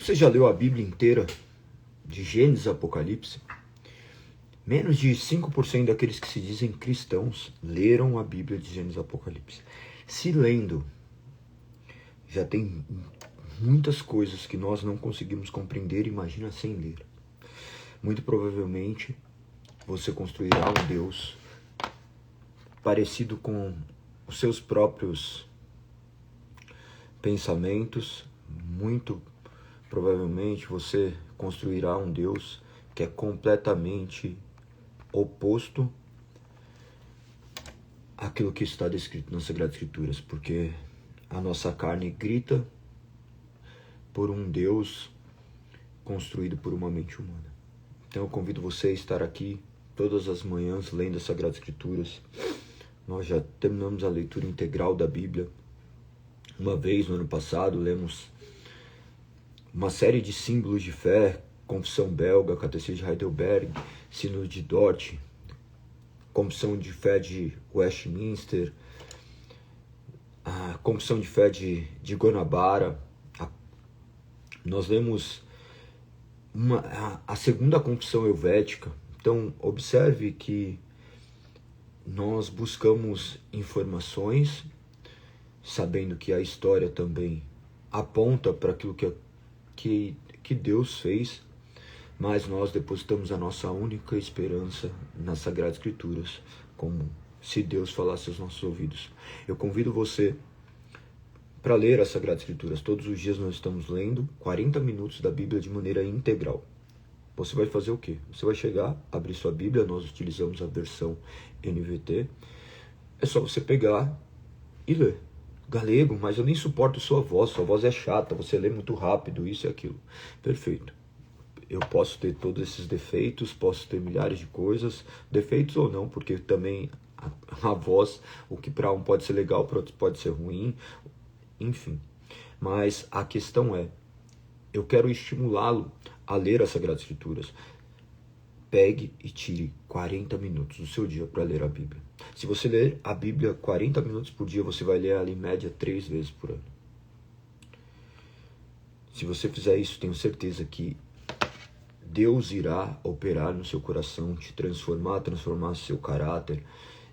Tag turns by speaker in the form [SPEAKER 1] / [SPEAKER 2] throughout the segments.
[SPEAKER 1] Você já leu a Bíblia inteira, de Gênesis a Apocalipse? Menos de 5% daqueles que se dizem cristãos leram a Bíblia de Gênesis a Apocalipse. Se lendo, já tem muitas coisas que nós não conseguimos compreender, imagina sem ler. Muito provavelmente você construirá um Deus parecido com os seus próprios pensamentos. Muito provavelmente você construirá um Deus que é completamente oposto àquilo que está descrito nas Sagradas Escrituras, porque a nossa carne grita por um Deus construído por uma mente humana. Então eu convido você a estar aqui todas as manhãs lendo as Sagradas Escrituras. Nós já terminamos a leitura integral da Bíblia. Uma vez no ano passado lemos uma série de símbolos de fé: Confissão Belga, Catecismo de Heidelberg, Sínodo de Dort, Confissão de Fé de Westminster, a Confissão de Fé de Guanabara. Nós lemos a segunda Confissão Helvética. Então observe que nós buscamos informações, sabendo que a história também aponta para aquilo que Deus fez, mas nós depositamos a nossa única esperança nas Sagradas Escrituras, como se Deus falasse aos nossos ouvidos. Eu convido você para ler as Sagradas Escrituras. Todos os dias nós estamos lendo 40 minutos da Bíblia de maneira integral. Você vai fazer o quê? Você vai chegar, abrir sua Bíblia, nós utilizamos a versão NVT. É só você pegar e ler. Galego, mas eu nem suporto sua voz é chata, você lê muito rápido, isso e aquilo. Perfeito. Eu posso ter todos esses defeitos, posso ter milhares de coisas, defeitos ou não, porque também a voz, o que para um pode ser legal, para outro pode ser ruim, enfim. Mas a questão é, eu quero estimulá-lo a ler as Sagradas Escrituras. Pegue e tire 40 minutos do seu dia para ler a Bíblia. Se você ler a Bíblia 40 minutos por dia, você vai ler ela em média 3 vezes por ano. Se você fizer isso, tenho certeza que Deus irá operar no seu coração, te transformar seu caráter.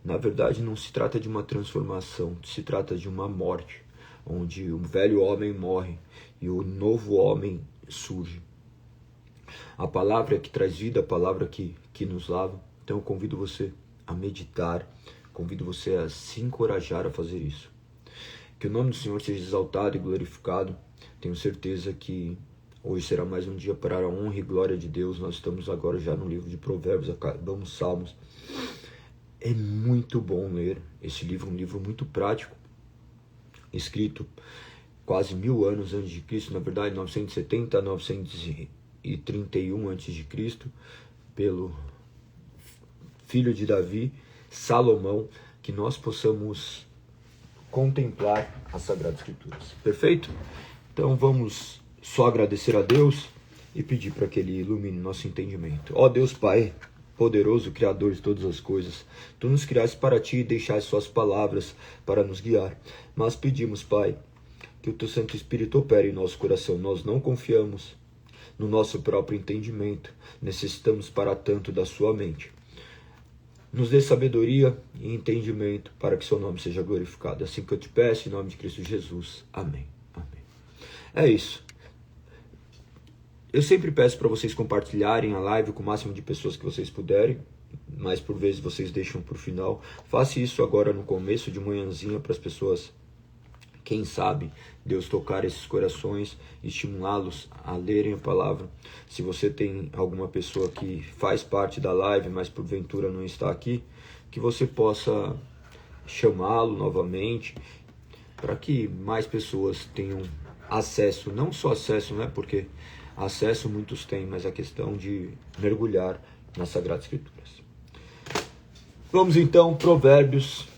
[SPEAKER 1] Na verdade, não se trata de uma transformação, se trata de uma morte, onde o velho homem morre e o novo homem surge. A palavra que traz vida, a palavra que nos lava. Então eu convido você a meditar, convido você a se encorajar a fazer isso. Que o nome do Senhor seja exaltado e glorificado. Tenho certeza que hoje será mais um dia para a honra e glória de Deus. Nós estamos agora já no livro de Provérbios, acabamos Salmos. É muito bom ler esse livro, um livro muito prático, escrito quase 1000 anos antes de Cristo, na verdade 970 a 931 antes de Cristo, pelo filho de Davi, Salomão, que nós possamos contemplar as Sagradas Escrituras. Perfeito? Então vamos só agradecer a Deus e pedir para que Ele ilumine nosso entendimento. Ó Deus Pai, poderoso, Criador de todas as coisas, Tu nos criaste para Ti e deixaste Suas palavras para nos guiar. Mas pedimos, Pai, que o Teu Santo Espírito opere em nosso coração. Nós não confiamos no nosso próprio entendimento. Necessitamos para tanto da Sua mente. Nos dê sabedoria e entendimento para que Seu nome seja glorificado. Assim que eu te peço, em nome de Cristo Jesus. Amém. Amém. É isso. Eu sempre peço para vocês compartilharem a live com o máximo de pessoas que vocês puderem, mas por vezes vocês deixam para o final. Faça isso agora no começo de manhãzinha para as pessoas, quem sabe, Deus tocar esses corações, estimulá-los a lerem a palavra. Se você tem alguma pessoa que faz parte da live, mas porventura não está aqui, que você possa chamá-lo novamente, para que mais pessoas tenham acesso, não só acesso, né, porque acesso muitos têm, mas a questão de mergulhar nas Sagradas Escrituras. Vamos então, Provérbios,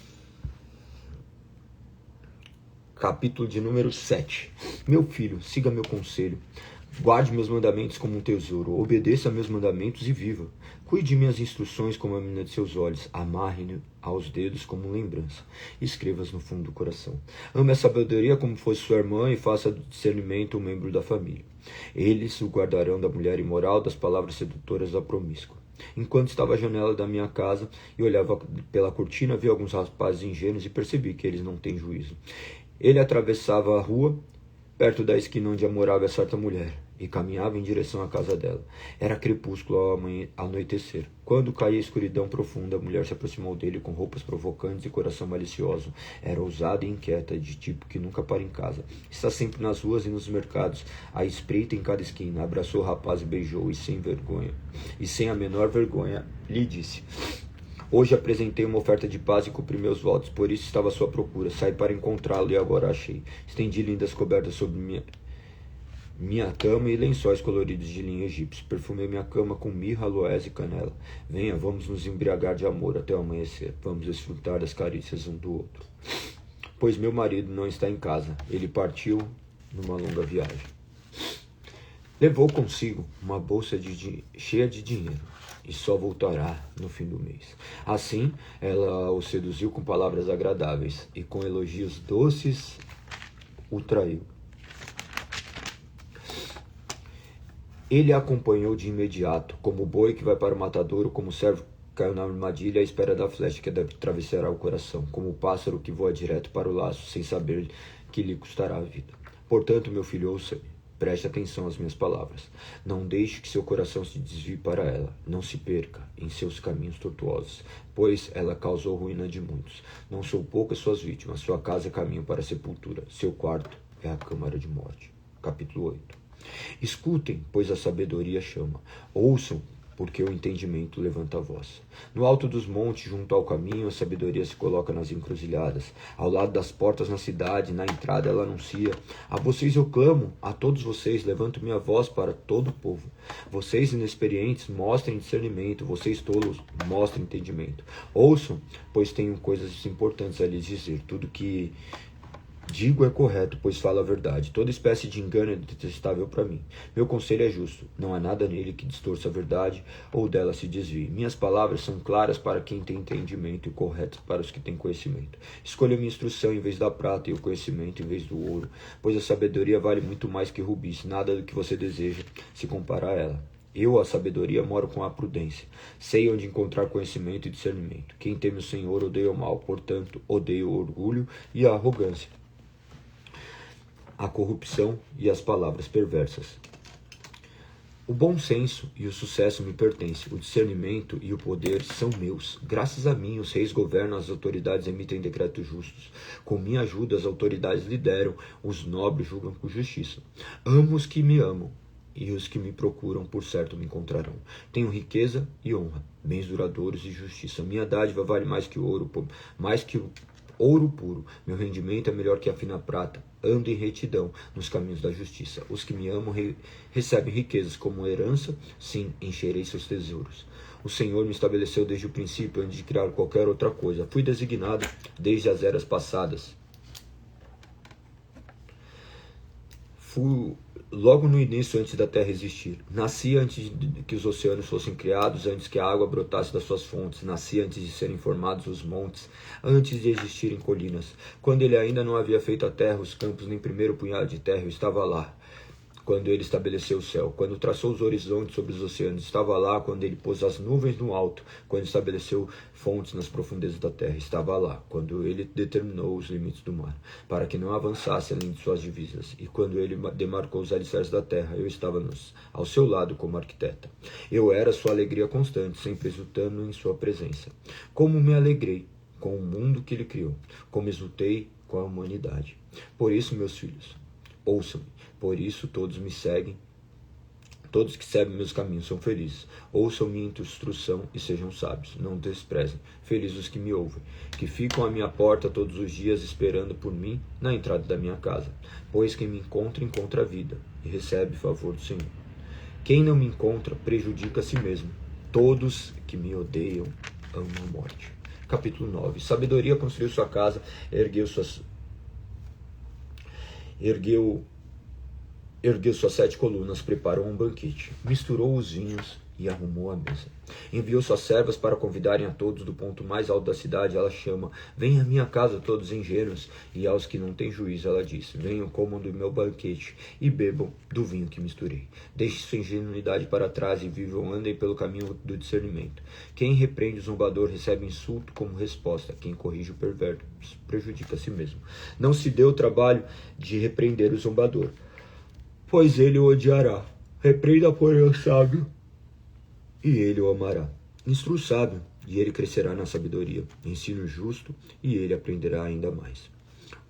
[SPEAKER 1] capítulo de número 7. Meu filho, siga meu conselho, Guarde meus mandamentos como um tesouro, obedeça a meus mandamentos e viva. Cuide de minhas instruções como a menina de seus olhos, amarre-ne aos dedos como lembrança, escreva-as no fundo do coração. Ame a sabedoria como fosse sua irmã e faça do discernimento um membro da família. Eles o guardarão da mulher imoral, das palavras sedutoras da promíscua. Enquanto estava à janela da minha casa e olhava pela cortina, vi alguns rapazes ingênuos e percebi que eles não têm juízo. Ele atravessava a rua, perto da esquina onde morava certa mulher, e caminhava em direção à casa dela. Era crepúsculo ao anoitecer. Quando caía a escuridão profunda, a mulher se aproximou dele com roupas provocantes e coração malicioso. Era ousada e inquieta, de tipo que nunca para em casa. Está sempre nas ruas e nos mercados, à espreita em cada esquina. Abraçou o rapaz e beijou, e sem a menor vergonha, lhe disse: hoje apresentei uma oferta de paz e cumpri meus votos, por isso estava à sua procura. Saí para encontrá-lo e agora achei. Estendi lindas cobertas sobre minha cama e lençóis coloridos de linho egípcio. Perfumei minha cama com mirra, aloés e canela. Venha, vamos nos embriagar de amor até o amanhecer. Vamos desfrutar das carícias um do outro. Pois meu marido não está em casa. Ele partiu numa longa viagem. Levou consigo uma bolsa cheia de dinheiro e só voltará no fim do mês. Assim, ela o seduziu com palavras agradáveis e com elogios doces o traiu. Ele a acompanhou de imediato, como o boi que vai para o matadouro, como o servo que caiu na armadilha à espera da flecha que deve atravessar o coração, como o pássaro que voa direto para o laço, sem saber que lhe custará a vida. Portanto, meu filho, ouça-me, preste atenção às minhas palavras. Não deixe que seu coração se desvie para ela. Não se perca em seus caminhos tortuosos, pois ela causou ruína de muitos. Não são poucas suas vítimas, sua casa é caminho para a sepultura, seu quarto é a câmara de morte. Capítulo 8. Escutem, pois a sabedoria chama. Ouçam, porque o entendimento levanta a voz. No alto dos montes, junto ao caminho, a sabedoria se coloca nas encruzilhadas. Ao lado das portas na cidade, na entrada ela anuncia: a vocês eu clamo, a todos vocês levanto minha voz para todo o povo. Vocês inexperientes, mostrem discernimento. Vocês tolos, mostrem entendimento. Ouçam, pois tenho coisas importantes a lhes dizer. Tudo que digo é correto, pois falo a verdade. Toda espécie de engano é detestável para mim. Meu conselho é justo. Não há nada nele que distorça a verdade ou dela se desvie. Minhas palavras são claras para quem tem entendimento e corretas para os que têm conhecimento. Escolha minha instrução em vez da prata e o conhecimento em vez do ouro, pois a sabedoria vale muito mais que rubis. Nada do que você deseja se compara a ela. Eu, a sabedoria, moro com a prudência. Sei onde encontrar conhecimento e discernimento. Quem teme o Senhor odeia o mal, portanto, odeia o orgulho e a arrogância, a corrupção e as palavras perversas. O bom senso e o sucesso me pertencem, o discernimento e o poder são meus. Graças a mim, os reis governam, as autoridades emitem decretos justos. Com minha ajuda, as autoridades lideram, os nobres julgam com justiça. Amo os que me amam, e os que me procuram, por certo, me encontrarão. Tenho riqueza e honra, bens duradouros e justiça. Minha dádiva vale mais que o ouro puro. Meu rendimento é melhor que a fina prata. Ando em retidão nos caminhos da justiça. Os que me amam recebem riquezas como herança. Sim, encherei seus tesouros. O Senhor me estabeleceu desde o princípio, antes de criar qualquer outra coisa. Fui designado desde as eras passadas. Fui logo no início, antes da terra existir. Nasci antes de que os oceanos fossem criados, antes que a água brotasse das suas fontes. Nasci antes de serem formados os montes, antes de existirem colinas. Quando ele ainda não havia feito a terra, os campos, nem primeiro punhado de terra, eu estava lá. Quando ele estabeleceu o céu, quando traçou os horizontes sobre os oceanos, estava lá. Quando ele pôs as nuvens no alto, quando estabeleceu fontes nas profundezas da terra, estava lá. Quando ele determinou os limites do mar, para que não avançasse além de suas divisas, e quando ele demarcou os alicerces da terra, eu estava ao seu lado como arquiteta. Eu era sua alegria constante, sempre exultando em sua presença. Como me alegrei com o mundo que ele criou, como exultei com a humanidade. Por isso, meus filhos, ouçam-me. Por isso todos me seguem. Todos que seguem meus caminhos são felizes. Ouçam minha instrução e sejam sábios. Não desprezem. Felizes os que me ouvem, que ficam à minha porta todos os dias esperando por mim na entrada da minha casa. Pois quem me encontra, encontra a vida e recebe favor do Senhor. Quem não me encontra, prejudica a si mesmo. Todos que me odeiam amam a morte. Capítulo 9. Sabedoria construiu sua casa, ergueu Ergueu suas 7 colunas, preparou um banquete, misturou os vinhos e arrumou a mesa. Enviou suas servas para convidarem a todos do ponto mais alto da cidade. Ela chama: venham à minha casa todos engenheiros. E aos que não têm juízo ela diz: venham, comam do meu banquete e bebam do vinho que misturei. Deixem sua ingenuidade para trás e vivam, andem pelo caminho do discernimento. Quem repreende o zombador recebe insulto como resposta. Quem corrige o perverso prejudica a si mesmo. Não se dê o trabalho de repreender o zombador, pois ele o odiará. Repreenda, porém, o sábio, e ele o amará. Instrua o sábio, e ele crescerá na sabedoria. Ensina o justo, e ele aprenderá ainda mais.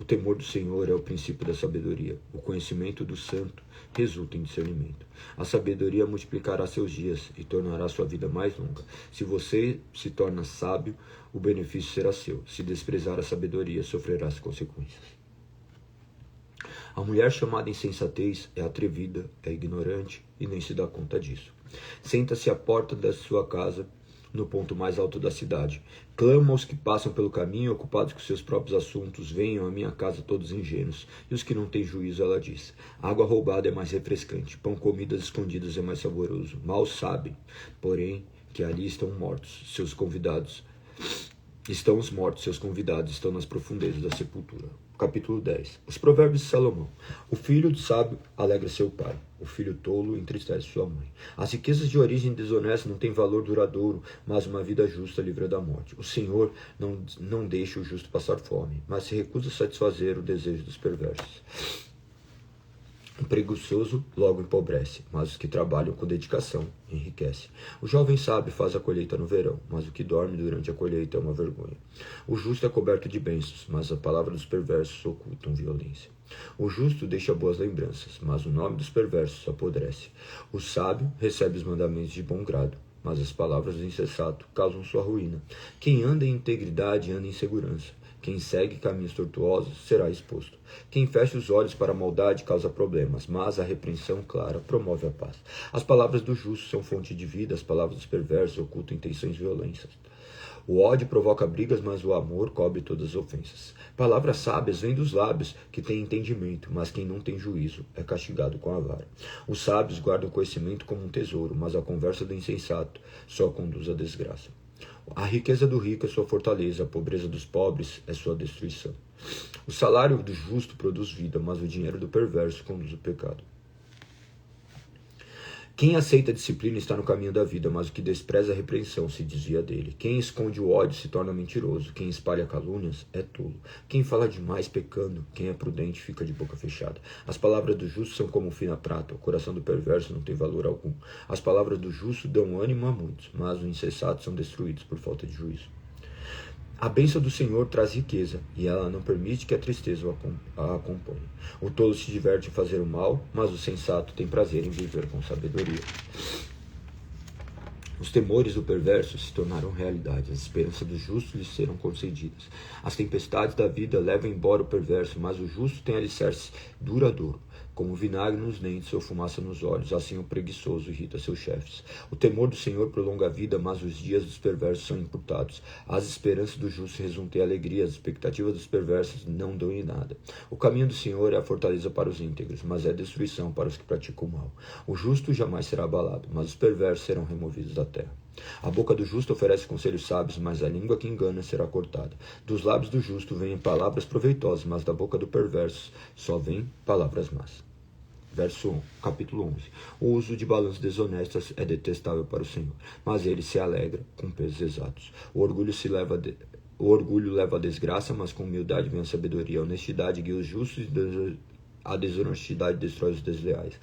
[SPEAKER 1] O temor do Senhor é o princípio da sabedoria. O conhecimento do santo resulta em discernimento. A sabedoria multiplicará seus dias e tornará sua vida mais longa. Se você se torna sábio, o benefício será seu. Se desprezar a sabedoria, sofrerá as consequências. A mulher chamada insensatez é atrevida, é ignorante e nem se dá conta disso. Senta-se à porta da sua casa, no ponto mais alto da cidade. Clama aos que passam pelo caminho, ocupados com seus próprios assuntos: venham à minha casa todos ingênuos. E os que não têm juízo, ela diz: água roubada é mais refrescante, pão comidas escondidas é mais saboroso. Mal sabem, porém, que ali estão mortos, seus convidados. Estão os mortos, seus convidados estão nas profundezas da sepultura. Capítulo 10. Os provérbios de Salomão. O filho sábio alegra seu pai, o filho tolo entristece sua mãe. As riquezas de origem desonesta não têm valor duradouro, mas uma vida justa livra da morte. O Senhor não deixa o justo passar fome, mas se recusa a satisfazer o desejo dos perversos. O preguiçoso logo empobrece, mas os que trabalham com dedicação enriquecem. O jovem sábio faz a colheita no verão, mas o que dorme durante a colheita é uma vergonha. O justo é coberto de bênçãos, mas a palavra dos perversos ocultam violência. O justo deixa boas lembranças, mas o nome dos perversos apodrece. O sábio recebe os mandamentos de bom grado, mas as palavras do insensato causam sua ruína. Quem anda em integridade anda em segurança. Quem segue caminhos tortuosos será exposto. Quem fecha os olhos para a maldade causa problemas, mas a repreensão clara promove a paz. As palavras do justo são fonte de vida, as palavras dos perversos ocultam intenções violentas. O ódio provoca brigas, mas o amor cobre todas as ofensas. Palavras sábias vêm dos lábios que têm entendimento, mas quem não tem juízo é castigado com a vara. Os sábios guardam conhecimento como um tesouro, mas a conversa do insensato só conduz à desgraça. A riqueza do rico é sua fortaleza, a pobreza dos pobres é sua destruição. O salário do justo produz vida, mas o dinheiro do perverso conduz ao pecado. Quem aceita a disciplina está no caminho da vida, mas o que despreza a repreensão se desvia dele. Quem esconde o ódio se torna mentiroso, quem espalha calúnias é tolo. Quem fala demais pecando, quem é prudente fica de boca fechada. As palavras do justo são como fina prata, o coração do perverso não tem valor algum. As palavras do justo dão ânimo a muitos, mas os insensatos são destruídos por falta de juízo. A bênção do Senhor traz riqueza, e ela não permite que a tristeza a acompanhe. O tolo se diverte em fazer o mal, mas o sensato tem prazer em viver com sabedoria. Os temores do perverso se tornaram realidade, as esperanças do justo lhes serão concedidas. As tempestades da vida levam embora o perverso, mas o justo tem alicerce duradouro. Como vinagre nos dentes ou fumaça nos olhos, assim o preguiçoso irrita seus chefes. O temor do Senhor prolonga a vida, mas os dias dos perversos são encurtados. As esperanças do justo resultam em alegria, as expectativas dos perversos não dão em nada. O caminho do Senhor é a fortaleza para os íntegros, mas é destruição para os que praticam o mal. O justo jamais será abalado, mas os perversos serão removidos da terra. A boca do justo oferece conselhos sábios, mas a língua que engana será cortada. Dos lábios do justo vêm palavras proveitosas, mas da boca do perverso só vêm palavras más. Capítulo 11. O uso de balanças desonestas é detestável para o Senhor, mas ele se alegra com pesos exatos. O orgulho leva à desgraça, mas com humildade vem a sabedoria. A honestidade guia os justos e a desonestidade destrói os desleais.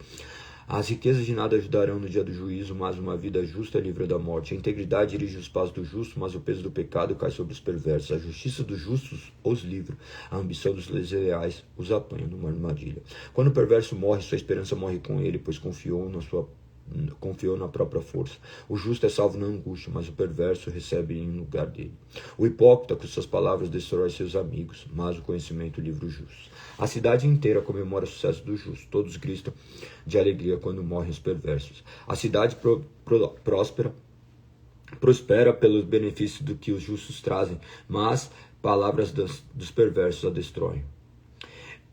[SPEAKER 1] As riquezas de nada ajudarão no dia do juízo, mas uma vida justa livra da morte. A integridade dirige os passos do justo, mas o peso do pecado cai sobre os perversos. A justiça dos justos os livra, a ambição dos desleais os apanha numa armadilha. Quando o perverso morre, sua esperança morre com ele, pois confiou na própria força. O justo é salvo na angústia, mas o perverso recebe em lugar dele. O hipócrita com suas palavras destrói seus amigos, mas o conhecimento livra os justos. A cidade inteira comemora o sucesso do justo. Todos gritam de alegria quando morrem os perversos. A cidade prospera pelos benefícios do que os justos trazem, mas palavras dos perversos a destroem.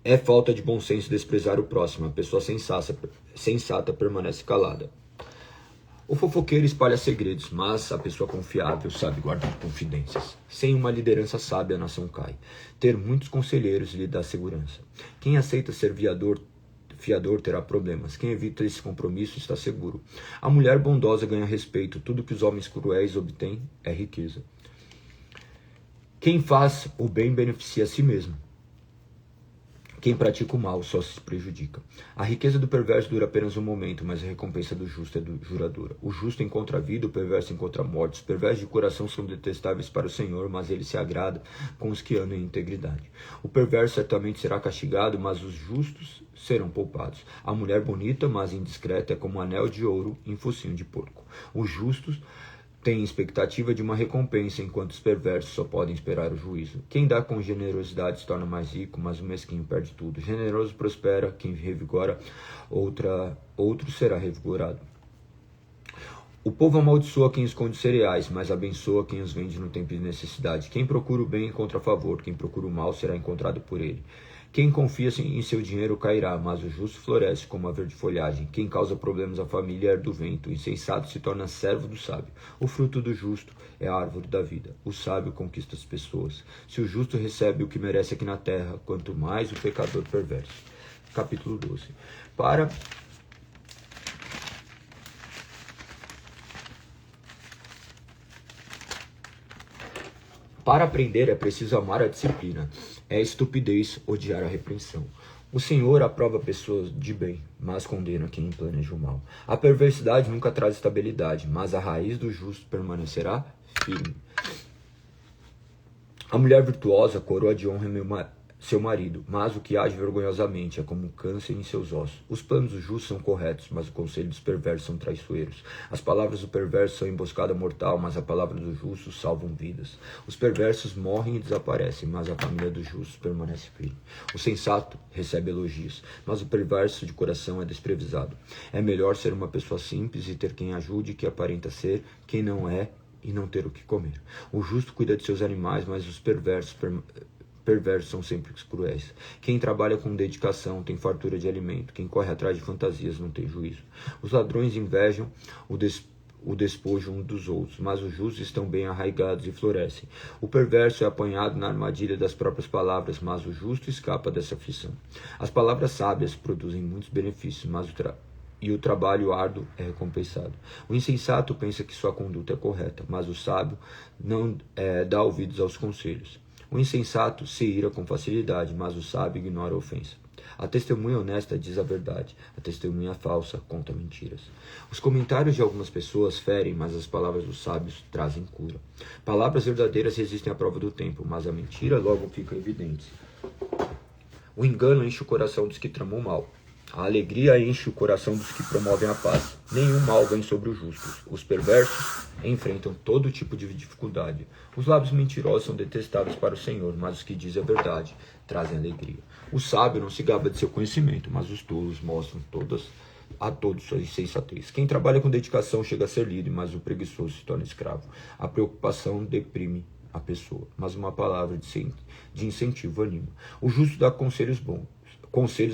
[SPEAKER 1] É falta de bom senso desprezar o próximo. A pessoa sensata permanece calada. O fofoqueiro espalha segredos, mas a pessoa confiável sabe guardar confidências. Sem uma liderança sábia, a nação cai. Ter muitos conselheiros lhe dá segurança. Quem aceita ser fiador terá problemas. Quem evita esse compromisso está seguro. A mulher bondosa ganha respeito. Tudo que os homens cruéis obtêm é riqueza. Quem faz o bem beneficia a si mesmo. Quem pratica o mal só se prejudica. A riqueza do perverso dura apenas um momento, mas a recompensa do justo é duradoura. O justo encontra a vida, o perverso encontra a morte. Os perversos de coração são detestáveis para o Senhor, mas ele se agrada com os que andam em integridade. O perverso certamente será castigado, mas os justos serão poupados. A mulher bonita, mas indiscreta, é como um anel de ouro em focinho de porco. Os justos têm expectativa de uma recompensa, enquanto os perversos só podem esperar o juízo. Quem dá com generosidade se torna mais rico, mas o mesquinho perde tudo. Generoso prospera, quem revigora outro será revigorado. O povo amaldiçoa quem esconde cereais, mas abençoa quem os vende no tempo de necessidade. Quem procura o bem encontra favor, quem procura o mal será encontrado por ele. Quem confia em seu dinheiro cairá, mas o justo floresce como a verde folhagem. Quem causa problemas à família é do vento. O insensato se torna servo do sábio. O fruto do justo é a árvore da vida. O sábio conquista as pessoas. Se o justo recebe o que merece aqui na terra, quanto mais o pecador perverso. Capítulo 12. Para aprender é preciso amar a disciplina. É estupidez odiar a repreensão. O Senhor aprova pessoas de bem, mas condena quem planeja o mal. A perversidade nunca traz estabilidade, mas a raiz do justo permanecerá firme. A mulher virtuosa coroa de honra seu marido, mas o que age vergonhosamente é como um câncer em seus ossos. Os planos do justo são corretos, mas o conselho dos perversos são traiçoeiros. As palavras do perverso são emboscada mortal, mas a palavra dos justos salvam vidas. Os perversos morrem e desaparecem, mas a família dos justos permanece firme. O sensato recebe elogios, mas o perverso de coração é desprevisado. É melhor ser uma pessoa simples e ter quem ajude que aparenta ser quem não é e não ter o que comer. O justo cuida de seus animais, mas os perversos são sempre cruéis. Quem trabalha com dedicação tem fartura de alimento. Quem corre atrás de fantasias não tem juízo. Os ladrões invejam o despojo uns dos outros, mas os justos estão bem arraigados e florescem. O perverso é apanhado na armadilha das próprias palavras, mas o justo escapa dessa aflição. As palavras sábias produzem muitos benefícios, mas o trabalho árduo é recompensado. O insensato pensa que sua conduta é correta, mas o sábio não dá ouvidos aos conselhos. O insensato se ira com facilidade, mas o sábio ignora a ofensa. A testemunha honesta diz a verdade, a testemunha falsa conta mentiras. Os comentários de algumas pessoas ferem, mas as palavras dos sábios trazem cura. Palavras verdadeiras resistem à prova do tempo, mas a mentira logo fica evidente. O engano enche o coração dos que tramam mal. A alegria enche o coração dos que promovem a paz. Nenhum mal vem sobre os justos. Os perversos enfrentam todo tipo de dificuldade. Os lábios mentirosos são detestáveis para o Senhor, mas os que dizem a verdade trazem alegria. O sábio não se gaba de seu conhecimento, mas os tolos mostram a todos sua insensatez. Quem trabalha com dedicação chega a ser líder, mas o preguiçoso se torna escravo. A preocupação deprime a pessoa, mas uma palavra de incentivo anima. O justo dá conselhos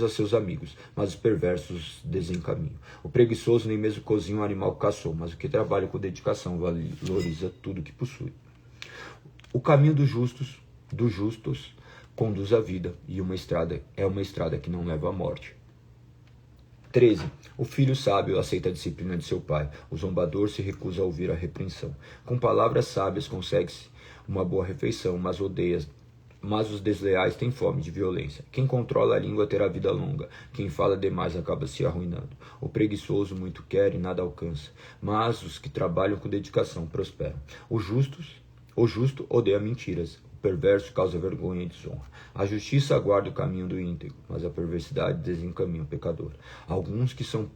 [SPEAKER 1] a seus amigos, mas os perversos desencaminham. O preguiçoso nem mesmo cozinha um animal que caçou, mas o que trabalha com dedicação valoriza tudo que possui. O caminho dos justos conduz à vida, e uma estrada que não leva à morte. 13. O filho sábio aceita a disciplina de seu pai. O zombador se recusa a ouvir a repreensão. Com palavras sábias consegue-se uma boa refeição, mas os desleais têm fome de violência. Quem controla a língua terá vida longa. Quem fala demais acaba se arruinando. O preguiçoso muito quer e nada alcança, mas os que trabalham com dedicação prosperam. O justo odeia mentiras. O perverso causa vergonha e desonra. A justiça aguarda o caminho do íntegro, mas a perversidade desencaminha o pecador. Alguns que são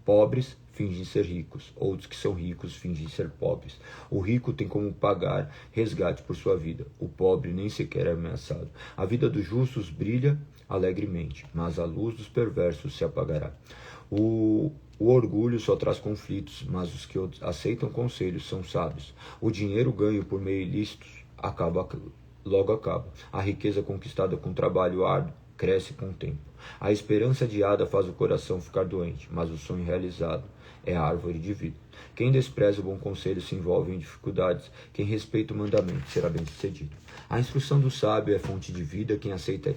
[SPEAKER 1] pobres fingem ser ricos, outros que são ricos fingem ser pobres. O rico tem como pagar resgate por sua vida, o pobre nem sequer é ameaçado. A vida dos justos brilha alegremente, mas a luz dos perversos se apagará. O orgulho só traz conflitos, mas os que aceitam conselhos são sábios. O dinheiro ganho por meio ilícitos logo acaba. A riqueza conquistada com trabalho árduo cresce com o tempo. A esperança adiada faz o coração ficar doente, mas o sonho realizado é a árvore de vida. Quem despreza o bom conselho se envolve em dificuldades. Quem respeita o mandamento será bem-sucedido. A instrução do sábio é fonte de vida. Quem aceita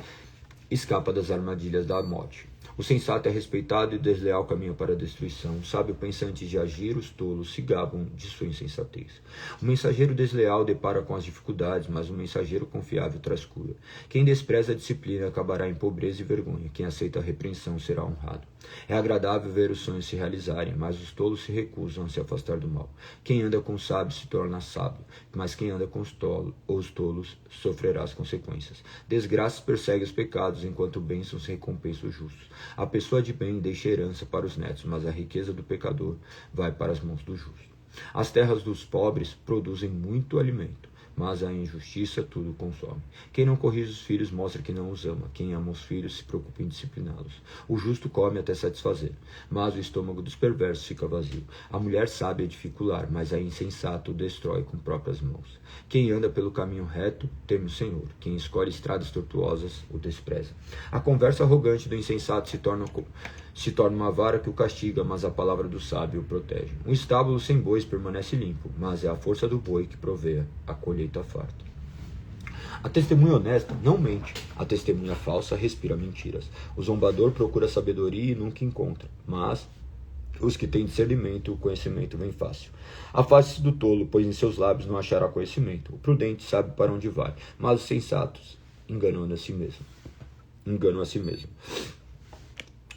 [SPEAKER 1] escapa das armadilhas da morte. O sensato é respeitado e o desleal caminha para a destruição. O sábio pensa antes de agir, os tolos se gabam de sua insensatez. O mensageiro desleal depara com as dificuldades, mas o mensageiro confiável traz cura. Quem despreza a disciplina acabará em pobreza e vergonha. Quem aceita a repreensão será honrado. É agradável ver os sonhos se realizarem, mas os tolos se recusam a se afastar do mal. Quem anda com o sábio se torna sábio, mas quem anda com os tolos sofrerá as consequências. Desgraças perseguem os pecados, enquanto bênçãos recompensam os justos. A pessoa de bem deixa herança para os netos, mas a riqueza do pecador vai para as mãos do justo. As terras dos pobres produzem muito alimento, mas a injustiça tudo consome. Quem não corrige os filhos mostra que não os ama. Quem ama os filhos se preocupa em discipliná-los. O justo come até satisfazer, mas o estômago dos perversos fica vazio. A mulher sabe edificar, mas a insensata o destrói com próprias mãos. Quem anda pelo caminho reto teme o Senhor. Quem escolhe estradas tortuosas o despreza. A conversa arrogante do insensato se torna uma vara que o castiga, mas a palavra do sábio o protege. Um estábulo sem bois permanece limpo, mas é a força do boi que provê a colheita farta. A testemunha honesta não mente, a testemunha falsa respira mentiras. O zombador procura sabedoria e nunca encontra, mas os que têm discernimento, o conhecimento vem fácil. Afaste-se do tolo, pois em seus lábios não achará conhecimento. O prudente sabe para onde vai, mas os sensatos enganam a si mesmo.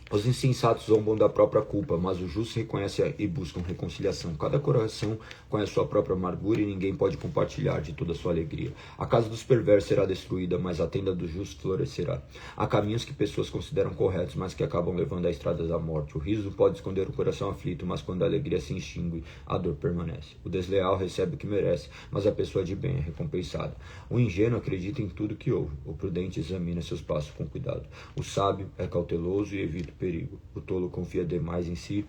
[SPEAKER 1] Os insensatos zombam da própria culpa, mas os justos reconhecem e buscam reconciliação. Cada coração conhece sua própria amargura e ninguém pode compartilhar de toda a sua alegria. A casa dos perversos será destruída, mas a tenda dos justos florescerá. Há caminhos que pessoas consideram corretos, mas que acabam levando à estrada da morte. O riso pode esconder o coração aflito, mas quando a alegria se extingue, a dor permanece. O desleal recebe o que merece, mas a pessoa de bem é recompensada. O ingênuo acredita em tudo que ouve. O prudente examina seus passos com cuidado. O sábio é cauteloso e evita o perigo. O tolo confia demais em si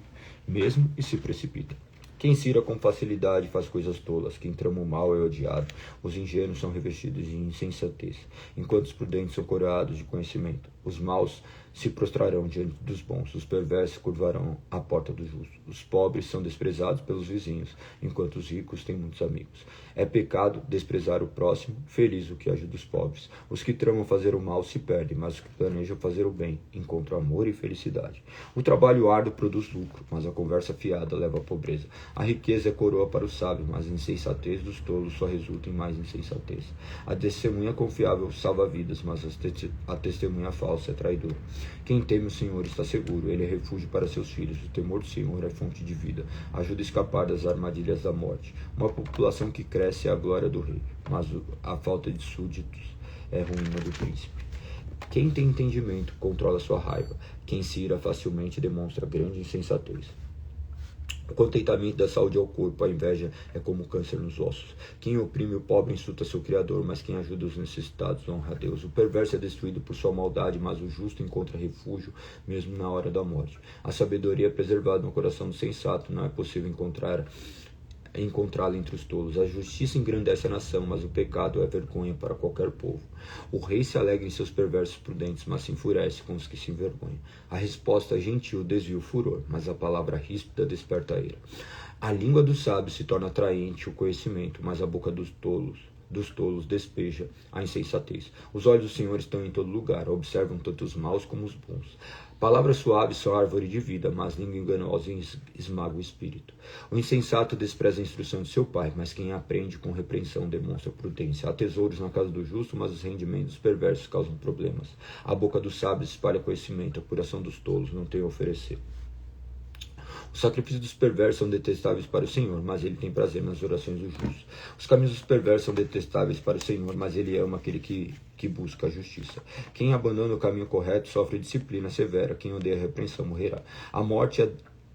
[SPEAKER 1] mesmo e se precipita. Quem se ira com facilidade faz coisas tolas. Quem trama o mal é odiado. Os ingênuos são revestidos de insensatez, enquanto os prudentes são coroados de conhecimento. Os maus se prostrarão diante dos bons. Os perversos curvarão a porta do justo. Os pobres são desprezados pelos vizinhos, enquanto os ricos têm muitos amigos. É pecado desprezar o próximo, feliz o que ajuda os pobres. Os que tramam fazer o mal se perdem, mas os que planejam fazer o bem encontram amor e felicidade. O trabalho árduo produz lucro, mas a conversa fiada leva à pobreza. A riqueza é coroa para o sábio, mas a insensatez dos tolos só resulta em mais insensatez. A testemunha confiável salva vidas, mas a testemunha falsa é traidora. Quem teme o Senhor está seguro, ele é refúgio para seus filhos. O temor do Senhor é fonte de vida, ajuda a escapar das armadilhas da morte. Uma população que cresce é a glória do rei, mas a falta de súditos é ruína do príncipe. Quem tem entendimento controla sua raiva, quem se ira facilmente demonstra grande insensatez. O contentamento da saúde ao corpo, a inveja é como câncer nos ossos. Quem oprime o pobre insulta seu Criador, mas quem ajuda os necessitados honra a Deus. O perverso é destruído por sua maldade, mas o justo encontra refúgio mesmo na hora da morte. A sabedoria é preservada no coração do sensato, não é possível encontrá-la entre os tolos. A justiça engrandece a nação, mas o pecado é vergonha para qualquer povo. O rei se alegra em seus perversos prudentes, mas se enfurece com os que se envergonham. A resposta gentil desvia o furor, mas a palavra ríspida desperta a ira. A língua dos sábios se torna atraente o conhecimento, mas a boca dos tolos despeja a insensatez. Os olhos do Senhor estão em todo lugar, observam tanto os maus como os bons. Palavras suaves são árvore de vida, mas língua enganosa esmaga o espírito. O insensato despreza a instrução de seu pai, mas quem aprende com repreensão demonstra prudência. Há tesouros na casa do justo, mas os rendimentos dos perversos causam problemas. A boca dos sábios espalha conhecimento, a apuração dos tolos não tem a oferecer. Os sacrifícios dos perversos são detestáveis para o Senhor, mas ele tem prazer nas orações dos justos. Os caminhos dos perversos são detestáveis para o Senhor, mas ele ama aquele que busca a justiça. Quem abandona o caminho correto sofre disciplina severa, quem odeia a repreensão morrerá. A morte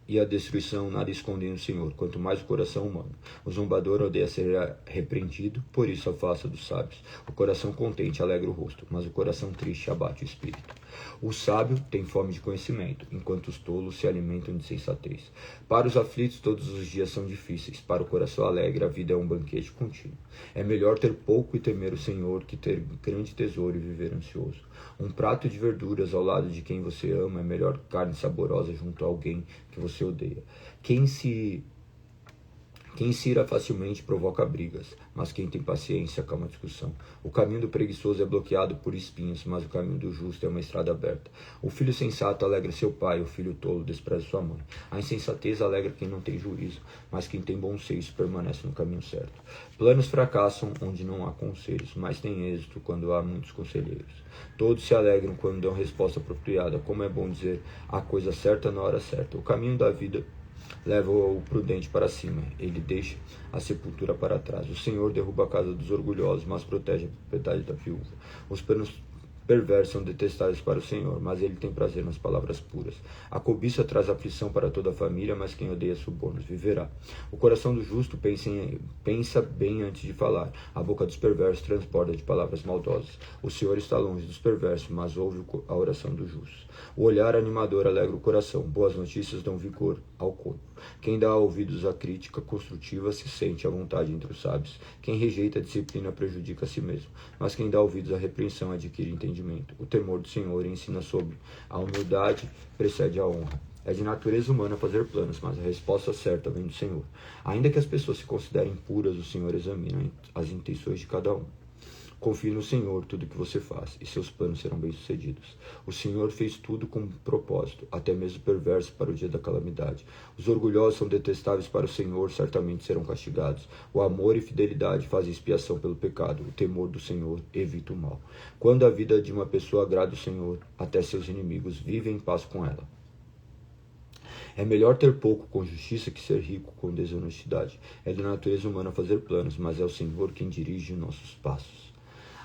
[SPEAKER 1] e a destruição nada escondem no Senhor, quanto mais o coração humano. O zombador odeia ser repreendido, por isso afasta dos sábios. O coração contente alegra o rosto, mas o coração triste abate o espírito. O sábio tem fome de conhecimento, enquanto os tolos se alimentam de sensatez. Para os aflitos todos os dias são difíceis, para o coração alegre a vida é um banquete contínuo. É melhor ter pouco e temer o Senhor que ter grande tesouro e viver ansioso. Um prato de verduras ao lado de quem você ama é melhor que carne saborosa junto a alguém que você odeia. Quem se ira facilmente provoca brigas, mas quem tem paciência acalma a discussão. O caminho do preguiçoso é bloqueado por espinhos, mas o caminho do justo é uma estrada aberta. O filho sensato alegra seu pai, o filho tolo despreza sua mãe. A insensatez alegra quem não tem juízo, mas quem tem bom senso permanece no caminho certo. Planos fracassam onde não há conselhos, mas tem êxito quando há muitos conselheiros. Todos se alegram quando dão resposta apropriada, como é bom dizer a coisa certa na hora certa. O caminho da vida leva o prudente para cima, ele deixa a sepultura para trás. O Senhor derruba a casa dos orgulhosos, mas protege a propriedade da viúva. Os planos perversos são detestáveis para o Senhor, mas ele tem prazer nas palavras puras. A cobiça traz aflição para toda a família, mas quem odeia subornos viverá. O coração do justo pensa bem antes de falar. A boca dos perversos transborda de palavras maldosas. O Senhor está longe dos perversos, mas ouve a oração dos justos. O olhar animador alegra o coração. Boas notícias dão vigor ao corpo. Quem dá ouvidos à crítica construtiva se sente à vontade entre os sábios. Quem rejeita a disciplina prejudica a si mesmo, mas quem dá ouvidos à repreensão adquire entendimento. O temor do Senhor ensina sobre a humildade, precede a honra. É de natureza humana fazer planos, mas a resposta certa vem do Senhor. Ainda que as pessoas se considerem puras, o Senhor examina as intenções de cada um. Confie no Senhor tudo que você faz, e seus planos serão bem-sucedidos. O Senhor fez tudo com propósito, até mesmo perverso para o dia da calamidade. Os orgulhosos são detestáveis para o Senhor, certamente serão castigados. O amor e fidelidade fazem expiação pelo pecado. O temor do Senhor evita o mal. Quando a vida de uma pessoa agrada o Senhor, até seus inimigos vivem em paz com ela. É melhor ter pouco com justiça que ser rico com desonestidade. É de natureza humana fazer planos, mas é o Senhor quem dirige nossos passos.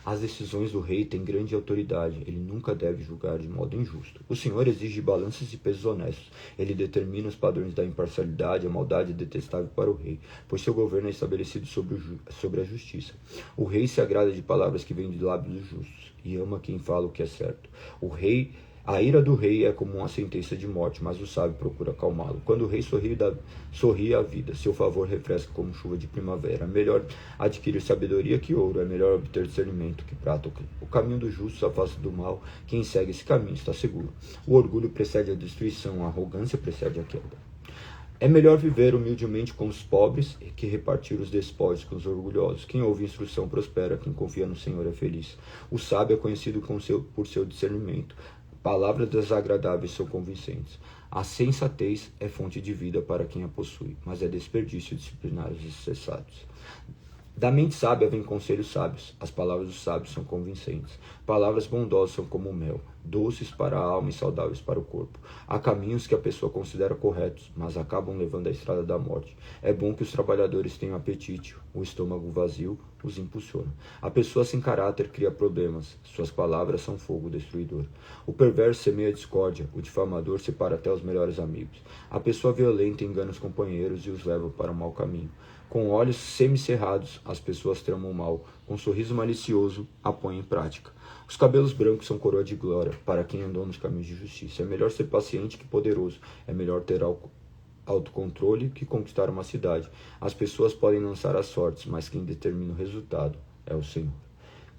[SPEAKER 1] As decisões do rei têm grande autoridade, ele nunca deve julgar de modo injusto. O Senhor exige balanças e pesos honestos, ele determina os padrões da imparcialidade, a maldade é detestável para o rei, pois seu governo é estabelecido sobre a justiça. O rei se agrada de palavras que vêm de lábios dos justos, e ama quem fala o que é certo. A ira do rei é como uma sentença de morte, mas o sábio procura acalmá-lo. Quando o rei sorri à vida, seu favor refresca como chuva de primavera. É melhor adquirir sabedoria que ouro, é melhor obter discernimento que prata. O caminho do justo se afasta do mal, quem segue esse caminho está seguro. O orgulho precede a destruição, a arrogância precede a queda. É melhor viver humildemente com os pobres que repartir os despojos com os orgulhosos. Quem ouve instrução prospera, quem confia no Senhor é feliz. O sábio é conhecido por seu discernimento. Palavras desagradáveis são convincentes. A sensatez é fonte de vida para quem a possui, mas é desperdício disciplinar os insensatos. Da mente sábia vem conselhos sábios. As palavras dos sábios são convincentes. Palavras bondosas são como mel, doces para a alma e saudáveis para o corpo. Há caminhos que a pessoa considera corretos, mas acabam levando à estrada da morte. É bom que os trabalhadores tenham apetite. O estômago vazio os impulsiona. A pessoa sem caráter cria problemas. Suas palavras são fogo destruidor. O perverso semeia discórdia. O difamador separa até os melhores amigos. A pessoa violenta engana os companheiros e os leva para o mau caminho. Com olhos semicerrados, as pessoas tramam o mal. Com sorriso malicioso, a põem em prática. Os cabelos brancos são coroa de glória para quem andou nos caminhos de justiça. É melhor ser paciente que poderoso. É melhor ter autocontrole que conquistar uma cidade. As pessoas podem lançar as sortes, mas quem determina o resultado é o Senhor.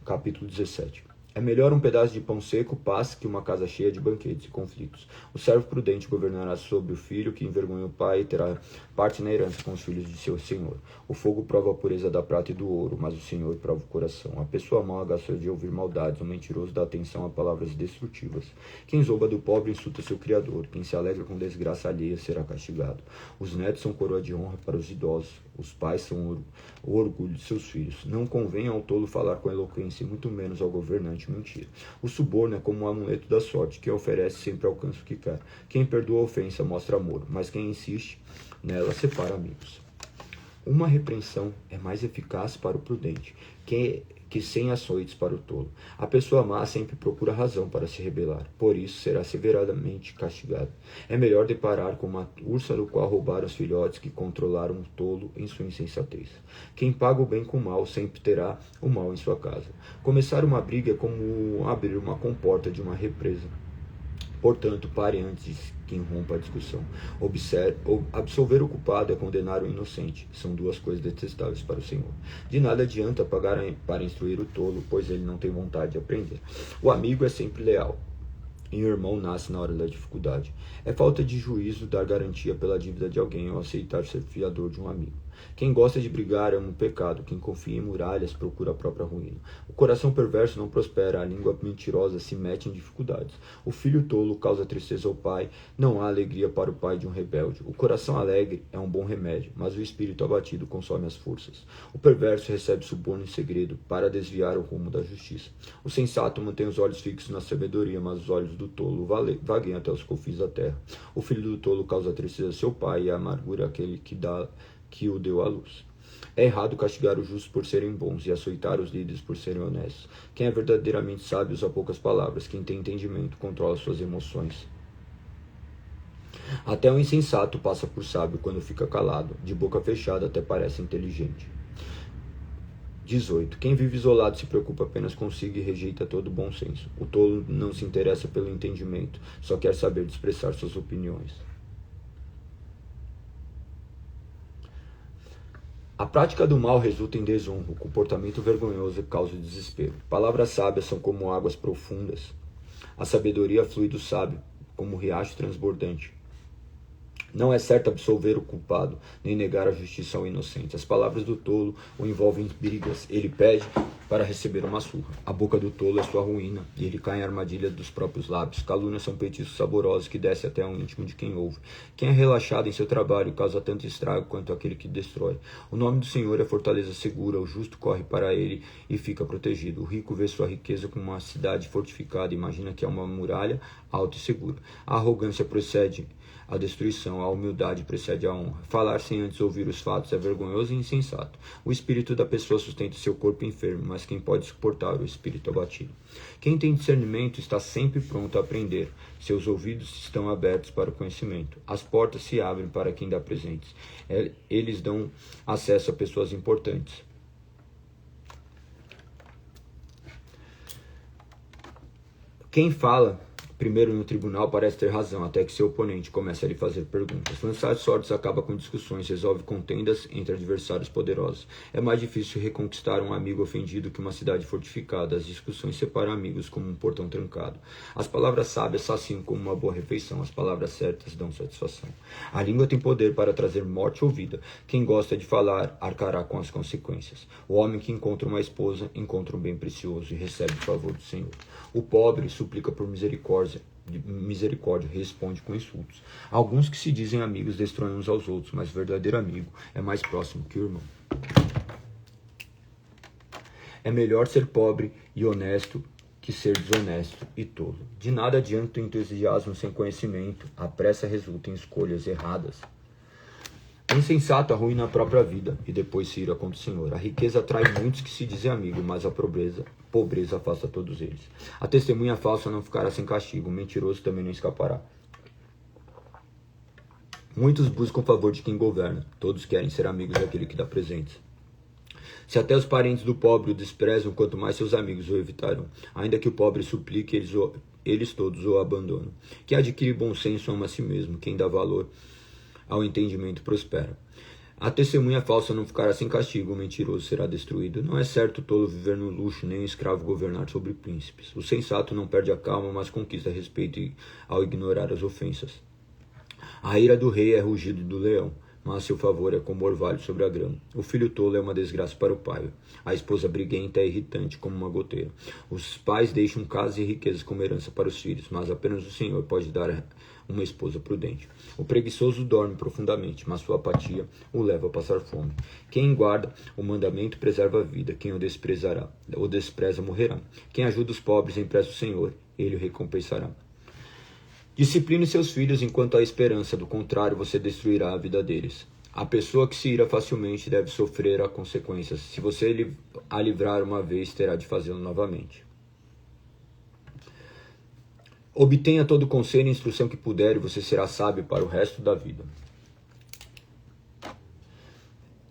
[SPEAKER 1] Capítulo 17. É melhor um pedaço de pão seco, paz, que uma casa cheia de banquetes e conflitos. O servo prudente governará sobre o filho que envergonha o pai e terá parte na herança com os filhos de seu senhor. O fogo prova a pureza da prata e do ouro, mas o Senhor prova o coração. A pessoa má gosta de ouvir maldades, o mentiroso dá atenção a palavras destrutivas. Quem zomba do pobre insulta seu Criador, quem se alegra com desgraça alheia será castigado. Os netos são coroa de honra para os idosos, os pais são o orgulho de seus filhos. Não convém ao tolo falar com eloquência, e muito menos ao governante mentira. O suborno é como um amuleto da sorte, quem oferece sempre alcança o que quer. Quem perdoa a ofensa mostra amor, mas quem insiste nela separa amigos. Uma repreensão é mais eficaz para o prudente que 100 açoites para o tolo. A pessoa má sempre procura razão para se rebelar, por isso será severamente castigada. É melhor deparar com uma ursa do qual roubaram os filhotes que controlar um tolo em sua insensatez. Quem paga o bem com o mal sempre terá o mal em sua casa. Começar uma briga é como abrir uma comporta de uma represa. Portanto, pare antes que irrompa a discussão. Absolver o culpado é condenar o inocente. São duas coisas detestáveis para o Senhor. De nada adianta pagar para instruir o tolo, pois ele não tem vontade de aprender. O amigo é sempre leal, e o irmão nasce na hora da dificuldade. É falta de juízo dar garantia pela dívida de alguém ou aceitar ser fiador de um amigo. Quem gosta de brigar é um pecado, quem confia em muralhas procura a própria ruína. O coração perverso não prospera, a língua mentirosa se mete em dificuldades. O filho tolo causa tristeza ao pai, não há alegria para o pai de um rebelde. O coração alegre é um bom remédio, mas o espírito abatido consome as forças. O perverso recebe suborno em segredo para desviar o rumo da justiça. O sensato mantém os olhos fixos na sabedoria, mas os olhos do tolo vagueiam até os confins da terra. O filho do tolo causa tristeza a seu pai e a amargura àquele que o deu à luz. É errado castigar os justos por serem bons e açoitar os líderes por serem honestos. Quem é verdadeiramente sábio usa poucas palavras. Quem tem entendimento controla suas emoções. Até o insensato passa por sábio quando fica calado. De boca fechada até parece inteligente. 18. Quem vive isolado se preocupa apenas consigo e rejeita todo bom senso. O tolo não se interessa pelo entendimento, só quer saber de expressar suas opiniões. A prática do mal resulta em desonra, o comportamento vergonhoso causa desespero. Palavras sábias são como águas profundas. A sabedoria flui do sábio, como um riacho transbordante. Não é certo absolver o culpado, nem negar a justiça ao inocente. As palavras do tolo o envolvem em brigas. Ele pede para receber uma surra. A boca do tolo é sua ruína, e ele cai em armadilha dos próprios lábios. Calúnias são petiscos saborosos que descem até ao íntimo de quem ouve. Quem é relaxado em seu trabalho causa tanto estrago quanto aquele que destrói. O nome do Senhor é fortaleza segura, o justo corre para ele e fica protegido. O rico vê sua riqueza como uma cidade fortificada, imagina que é uma muralha alta e segura. A arrogância precede a destruição, a humildade precede a honra. Falar sem antes ouvir os fatos é vergonhoso e insensato. O espírito da pessoa sustenta seu corpo enfermo, mas quem pode suportar o espírito abatido? Quem tem discernimento está sempre pronto a aprender. Seus ouvidos estão abertos para o conhecimento. As portas se abrem para quem dá presentes. Eles dão acesso a pessoas importantes. Quem fala primeiro no tribunal parece ter razão, até que seu oponente comece a lhe fazer perguntas. Lançar sortes acaba com discussões, resolve contendas entre adversários poderosos. É mais difícil reconquistar um amigo ofendido que uma cidade fortificada. As discussões separam amigos como um portão trancado. As palavras sábias saciam como uma boa refeição. As palavras certas dão satisfação. A língua tem poder para trazer morte ou vida. Quem gosta de falar arcará com as consequências. O homem que encontra uma esposa encontra um bem precioso e recebe o favor do Senhor. O pobre suplica por misericórdia, responde com insultos. Alguns que se dizem amigos destroem uns aos outros, mas o verdadeiro amigo é mais próximo que o irmão. É melhor ser pobre e honesto que ser desonesto e tolo. De nada adianta o entusiasmo sem conhecimento, a pressa resulta em escolhas erradas. O insensato arruína a própria vida e depois se ira contra o Senhor. A riqueza atrai muitos que se dizem amigos, mas a pobreza afasta todos eles. A testemunha falsa não ficará sem castigo, o mentiroso também não escapará. Muitos buscam o favor de quem governa, todos querem ser amigos daquele que dá presentes. Se até os parentes do pobre o desprezam, quanto mais seus amigos o evitarão. Ainda que o pobre suplique, eles todos o abandonam. Quem adquire bom senso ama a si mesmo, quem dá valor ao entendimento prospera. A testemunha falsa não ficará sem castigo, o mentiroso será destruído. Não é certo o tolo viver no luxo, nem o escravo governar sobre príncipes. O sensato não perde a calma, mas conquista respeito ao ignorar as ofensas. A ira do rei é rugido do leão, mas seu favor é como orvalho sobre a grama. O filho tolo é uma desgraça para o pai. A esposa briguenta é irritante como uma goteira. Os pais deixam casa e riquezas como herança para os filhos, mas apenas o Senhor pode dar uma esposa prudente. O preguiçoso dorme profundamente, mas sua apatia o leva a passar fome. Quem guarda o mandamento preserva a vida, quem o despreza morrerá. Quem ajuda os pobres empresta o Senhor, ele o recompensará. Discipline seus filhos enquanto há esperança, do contrário você destruirá a vida deles. A pessoa que se ira facilmente deve sofrer as consequências. Se você a livrar uma vez, terá de fazê-lo novamente. Obtenha todo o conselho e instrução que puder, e você será sábio para o resto da vida.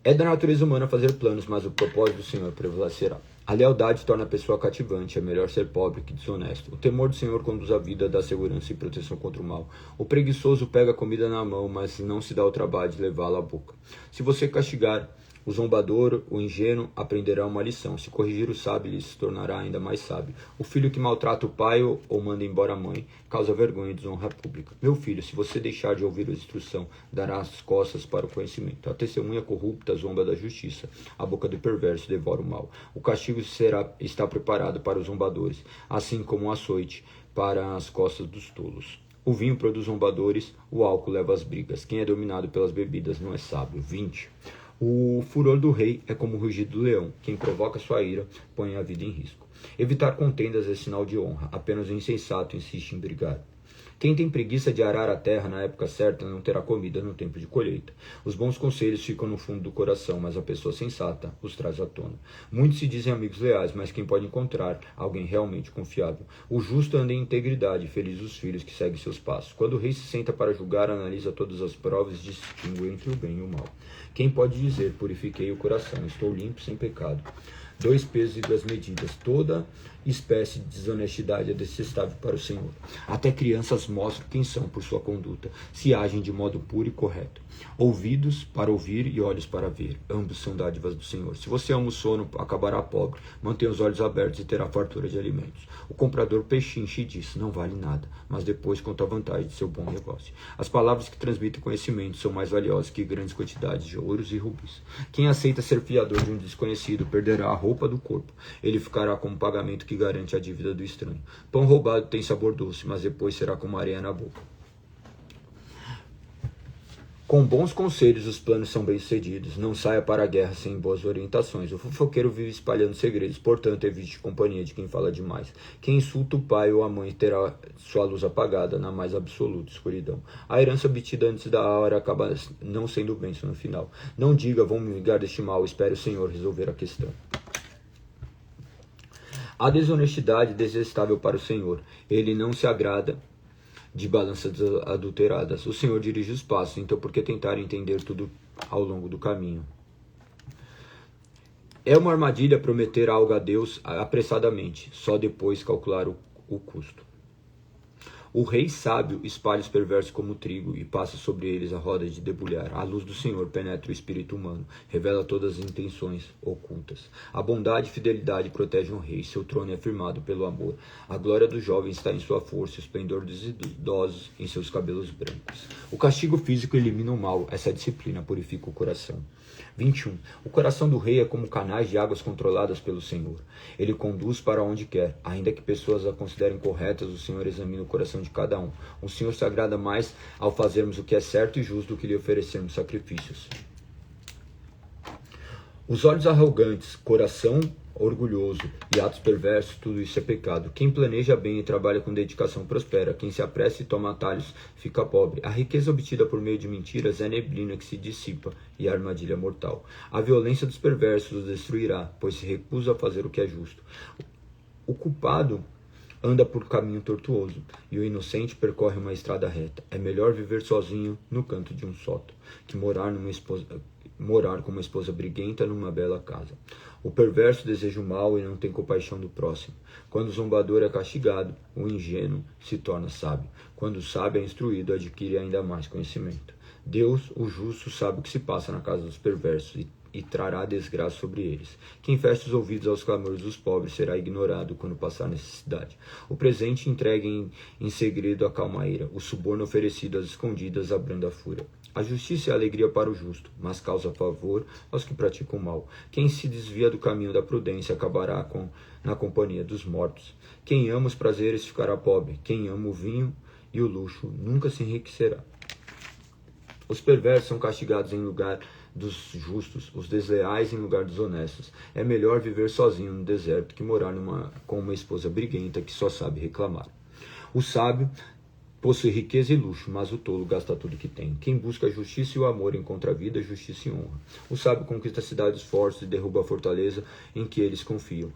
[SPEAKER 1] É da natureza humana fazer planos, mas o propósito do Senhor prevalecerá. A lealdade torna a pessoa cativante, é melhor ser pobre que desonesto. O temor do Senhor conduz a vida, dá segurança e proteção contra o mal. O preguiçoso pega a comida na mão, mas não se dá o trabalho de levá-la à boca. Se você castigar o zombador, o ingênuo aprenderá uma lição. Se corrigir o sábio, ele se tornará ainda mais sábio. O filho que maltrata o pai ou manda embora a mãe, causa vergonha e desonra pública. Meu filho, se você deixar de ouvir a instrução, dará as costas para o conhecimento. A testemunha corrupta zomba da justiça. A boca do perverso devora o mal. O castigo está preparado para os zombadores, assim como o açoite para as costas dos tolos. O vinho produz zombadores, o álcool leva às brigas. Quem é dominado pelas bebidas não é sábio. 20. O furor do rei é como o rugido do leão. Quem provoca sua ira põe a vida em risco. Evitar contendas é sinal de honra. Apenas o insensato insiste em brigar. Quem tem preguiça de arar a terra na época certa não terá comida no tempo de colheita. Os bons conselhos ficam no fundo do coração, mas a pessoa sensata os traz à tona. Muitos se dizem amigos leais, mas quem pode encontrar alguém realmente confiável? O justo anda em integridade, feliz os filhos que seguem seus passos. Quando o rei se senta para julgar, analisa todas as provas e distingue entre o bem e o mal. Quem pode dizer, purifiquei o coração, estou limpo sem pecado? 2 pesos e 2 medidas. Toda espécie de desonestidade é detestável para o Senhor. Até crianças mostram quem são por sua conduta, se agem de modo puro e correto. Ouvidos para ouvir e olhos para ver. Ambos são dádivas do Senhor. Se você ama o sono, acabará pobre. Mantenha os olhos abertos e terá fartura de alimentos. O comprador pechincha e diz, não vale nada, mas depois conta a vantagem de seu bom negócio. As palavras que transmitem conhecimento são mais valiosas que grandes quantidades de ouros e rubis. Quem aceita ser fiador de um desconhecido perderá a roupa do corpo. Ele ficará como pagamento que garante a dívida do estranho. Pão roubado tem sabor doce, mas depois será como areia na boca. Com bons conselhos os planos são bem-sucedidos. Não saia para a guerra sem boas orientações. O fofoqueiro vive espalhando segredos, portanto evite companhia de quem fala demais. Quem insulta o pai ou a mãe terá sua luz apagada na mais absoluta escuridão. A herança obtida antes da hora acaba não sendo bênção no final. Não diga, vou me vingar deste mal, espere o Senhor resolver a questão. A desonestidade é detestável para o Senhor. Ele não se agrada de balanças adulteradas. O Senhor dirige os passos, então por que tentar entender tudo ao longo do caminho? É uma armadilha prometer algo a Deus apressadamente, só depois calcular o custo. O rei sábio espalha os perversos como trigo e passa sobre eles a roda de debulhar. A luz do Senhor penetra o espírito humano, revela todas as intenções ocultas. A bondade e fidelidade protegem o rei, seu trono é firmado pelo amor. A glória do jovem está em sua força, o esplendor dos idosos em seus cabelos brancos. O castigo físico elimina o mal, essa disciplina purifica o coração. 21. O coração do rei é como canais de águas controladas pelo Senhor. Ele conduz para onde quer. Ainda que pessoas a considerem corretas, o Senhor examina o coração de cada um. O Senhor se agrada mais ao fazermos o que é certo e justo do que lhe oferecermos sacrifícios. Os olhos arrogantes, coração orgulhoso e atos perversos, tudo isso é pecado. Quem planeja bem e trabalha com dedicação prospera. Quem se apressa e toma atalhos fica pobre. A riqueza obtida por meio de mentiras é neblina que se dissipa e a armadilha mortal. A violência dos perversos os destruirá, pois se recusa a fazer o que é justo. O culpado anda por caminho tortuoso e o inocente percorre uma estrada reta. É melhor viver sozinho no canto de um sótão que morar com uma esposa briguenta numa bela casa. O perverso deseja o mal e não tem compaixão do próximo. Quando o zombador é castigado, o ingênuo se torna sábio. Quando o sábio é instruído, adquire ainda mais conhecimento. Deus, o justo, sabe o que se passa na casa dos perversos e trará desgraça sobre eles. Quem fecha os ouvidos aos clamores dos pobres será ignorado quando passar necessidade. O presente entregue em segredo acalma a ira. O suborno oferecido às escondidas abranda a fúria. A justiça é alegria para o justo, mas causa favor aos que praticam o mal. Quem se desvia do caminho da prudência acabará na companhia dos mortos. Quem ama os prazeres ficará pobre. Quem ama o vinho e o luxo nunca se enriquecerá. Os perversos são castigados em lugar dos justos, os desleais em lugar dos honestos. É melhor viver sozinho no deserto que morar com uma esposa briguenta que só sabe reclamar. O sábio possui riqueza e luxo, mas o tolo gasta tudo que tem. Quem busca a justiça e o amor encontra a vida, justiça e honra. O sábio conquista cidades fortes e derruba a fortaleza em que eles confiam.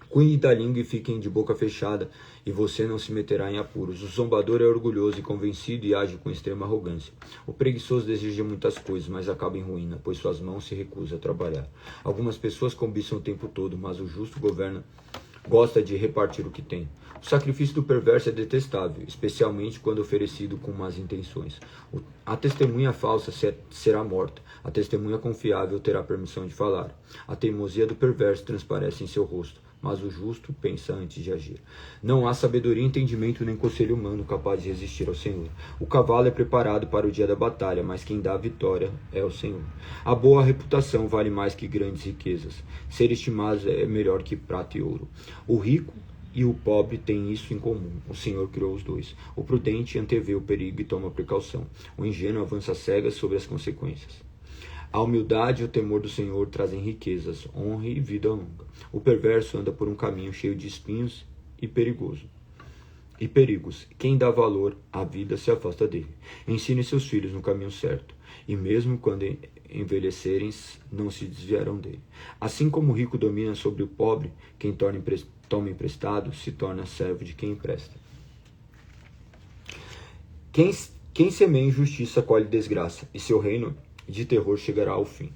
[SPEAKER 1] Cuide da língua e fiquem de boca fechada, e você não se meterá em apuros. O zombador é orgulhoso e convencido e age com extrema arrogância. O preguiçoso deseja muitas coisas, mas acaba em ruína, pois suas mãos se recusam a trabalhar. Algumas pessoas cobiçam o tempo todo, mas o justo gosta de repartir o que tem. O sacrifício do perverso é detestável, especialmente quando oferecido com más intenções. A testemunha falsa será morta. A testemunha confiável terá permissão de falar. A teimosia do perverso transparece em seu rosto, mas o justo pensa antes de agir. Não há sabedoria, entendimento nem conselho humano capaz de resistir ao Senhor. O cavalo é preparado para o dia da batalha, mas quem dá a vitória é o Senhor. A boa reputação vale mais que grandes riquezas. Ser estimado é melhor que prata e ouro. O rico e o pobre têm isso em comum. O Senhor criou os dois. O prudente antevê o perigo e toma precaução. O ingênuo avança cegas sobre as consequências. A humildade e o temor do Senhor trazem riquezas, honra e vida longa. O perverso anda por um caminho cheio de espinhos e perigos. Quem dá valor à vida se afasta dele. Ensine seus filhos no caminho certo, e mesmo quando envelhecerem, não se desviarão dele. Assim como o rico domina sobre o pobre, quem toma emprestado se torna servo de quem empresta. Quem semeia injustiça colhe desgraça, e seu reino de terror chegará ao fim.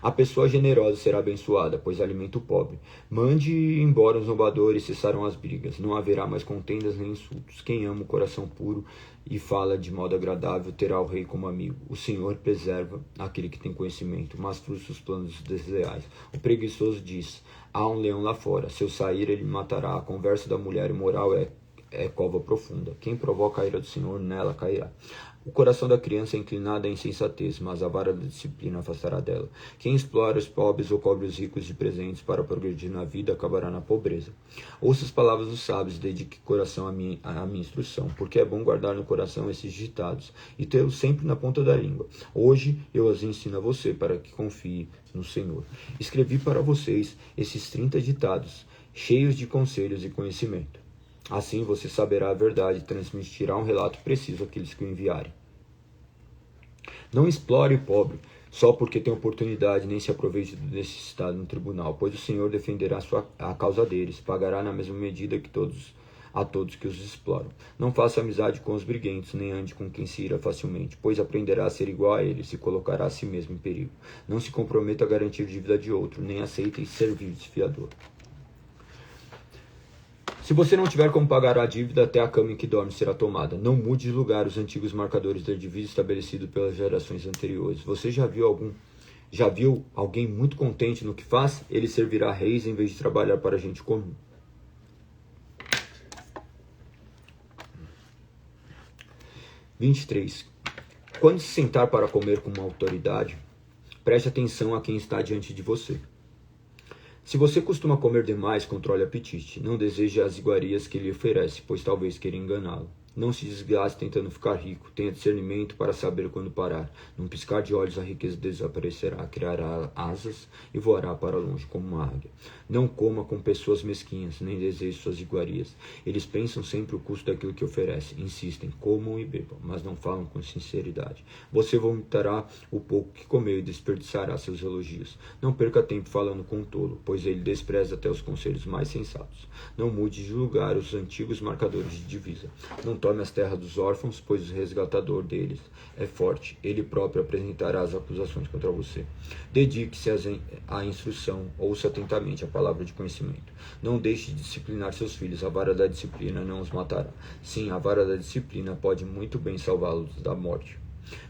[SPEAKER 1] A pessoa generosa será abençoada, pois alimenta o pobre. Mande embora os zombadores, cessarão as brigas. Não haverá mais contendas nem insultos. Quem ama o coração puro e fala de modo agradável terá o rei como amigo. O Senhor preserva aquele que tem conhecimento, mas frustra os planos desleais. O preguiçoso diz: há um leão lá fora. Se eu sair, ele me matará. A conversa da mulher imoral é cova profunda. Quem provoca a ira do Senhor, nela cairá. O coração da criança é inclinado à insensatez, mas a vara da disciplina afastará dela. Quem explora os pobres ou cobre os ricos de presentes para progredir na vida, acabará na pobreza. Ouça as palavras dos sábios, dedique coração à minha instrução, porque é bom guardar no coração esses ditados e tê-los sempre na ponta da língua. Hoje eu os ensino a você para que confie no Senhor. Escrevi para vocês esses 30 ditados, cheios de conselhos e conhecimento. Assim você saberá a verdade e transmitirá um relato preciso àqueles que o enviarem. Não explore o pobre só porque tem oportunidade, nem se aproveite do necessitado no tribunal, pois o Senhor defenderá a causa deles, pagará na mesma medida que a todos que os exploram. Não faça amizade com os briguentos, nem ande com quem se ira facilmente, pois aprenderá a ser igual a eles e colocará a si mesmo em perigo. Não se comprometa a garantir dívida de outro, nem aceite servir de fiador. Se você não tiver como pagar a dívida, até a cama em que dorme será tomada. Não mude de lugar os antigos marcadores da divisa estabelecidos pelas gerações anteriores. Você já viu alguém muito contente no que faz? Ele servirá a reis em vez de trabalhar para a gente comum. Quando se sentar para comer com uma autoridade, preste atenção a quem está diante de você. Se você costuma comer demais, controle o apetite. Não deseje as iguarias que ele oferece, pois talvez queira enganá-lo. Não se desgaste tentando ficar rico. Tenha discernimento para saber quando parar. Num piscar de olhos a riqueza desaparecerá, criará asas e voará para longe como uma águia. Não coma com pessoas mesquinhas, nem deseje suas iguarias. Eles pensam sempre o custo daquilo que oferecem. Insistem, comam e bebam, mas não falam com sinceridade. Você vomitará o pouco que comeu e desperdiçará seus elogios. Não perca tempo falando com um tolo, pois ele despreza até os conselhos mais sensatos. Não mude de lugar os antigos marcadores de divisa. Não tome as terras dos órfãos, pois o resgatador deles é forte. Ele próprio apresentará as acusações contra você. Dedique-se à instrução, ouça atentamente a palavra de conhecimento. Não deixe de disciplinar seus filhos, a vara da disciplina não os matará. Sim, a vara da disciplina pode muito bem salvá-los da morte.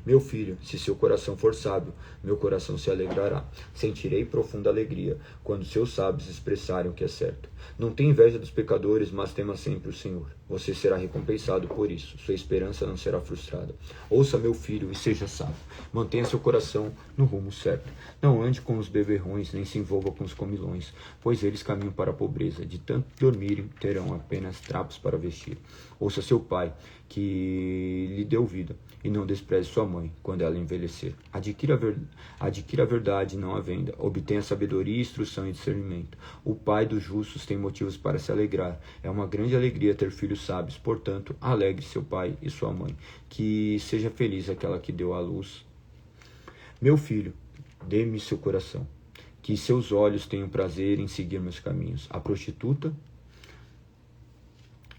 [SPEAKER 1] Meu filho, se seu coração for sábio, meu coração se alegrará. Sentirei profunda alegria quando seus sábios expressarem o que é certo. Não tenha inveja dos pecadores, mas tema sempre o Senhor. Você será recompensado por isso. Sua esperança não será frustrada. Ouça, meu filho, e seja sábio. Mantenha seu coração no rumo certo. Não ande com os beberrões, nem se envolva com os comilões, pois eles caminham para a pobreza. De tanto dormirem, terão apenas trapos para vestir. Ouça seu pai, que lhe deu vida, e não despreze sua mãe quando ela envelhecer. Adquira a verdade, não a venda. Obtenha sabedoria, instrução e discernimento. O pai dos justos tem motivos para se alegrar. É uma grande alegria ter filhos filhos sábios. Portanto, alegre seu pai e sua mãe, que seja feliz aquela que deu à luz. Meu filho, dê-me seu coração, que seus olhos tenham prazer em seguir meus caminhos. A prostituta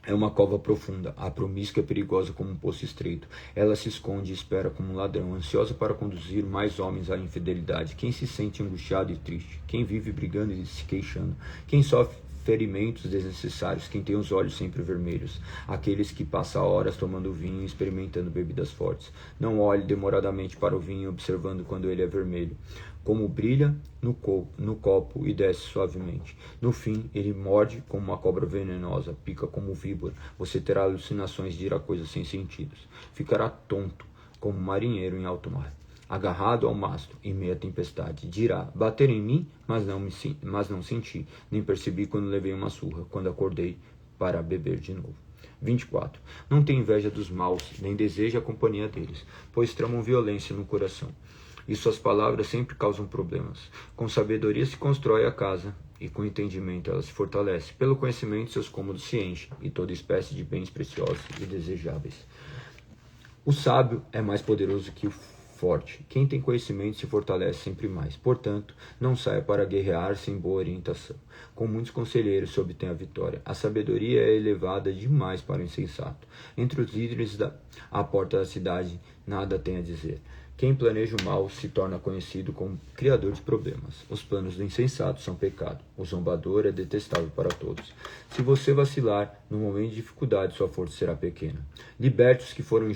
[SPEAKER 1] é uma cova profunda, a promíscua é perigosa como um poço estreito. Ela se esconde e espera como um ladrão, ansiosa para conduzir mais homens à infidelidade. Quem se sente angustiado e triste, quem vive brigando e se queixando, quem sofre ferimentos desnecessários, quem tem os olhos sempre vermelhos, aqueles que passam horas tomando vinho e experimentando bebidas fortes. Não olhe demoradamente para o vinho, observando quando ele é vermelho, como brilha no copo e desce suavemente. No fim, ele morde como uma cobra venenosa, pica como víbora. Você terá alucinações de ir a coisas sem sentidos. Ficará tonto, como um marinheiro em alto mar, agarrado ao mastro em meia tempestade. Dirá: bater em mim, mas não senti, nem percebi quando levei uma surra, quando acordei para beber de novo. 24. Não tem inveja dos maus, nem deseja a companhia deles, pois tramam violência no coração. E suas palavras sempre causam problemas. Com sabedoria se constrói a casa, e com entendimento ela se fortalece. Pelo conhecimento seus cômodos se enchem, e toda espécie de bens preciosos e desejáveis. O sábio é mais poderoso que o forte. Quem tem conhecimento se fortalece sempre mais. Portanto, não saia para guerrear sem boa orientação. Com muitos conselheiros se obtém a vitória. A sabedoria é elevada demais para o insensato. Entre os líderes à porta da cidade, nada tem a dizer. Quem planeja o mal se torna conhecido como criador de problemas. Os planos do insensato são pecado. O zombador é detestável para todos. Se você vacilar, no momento de dificuldade, sua força será pequena. Liberte os que foram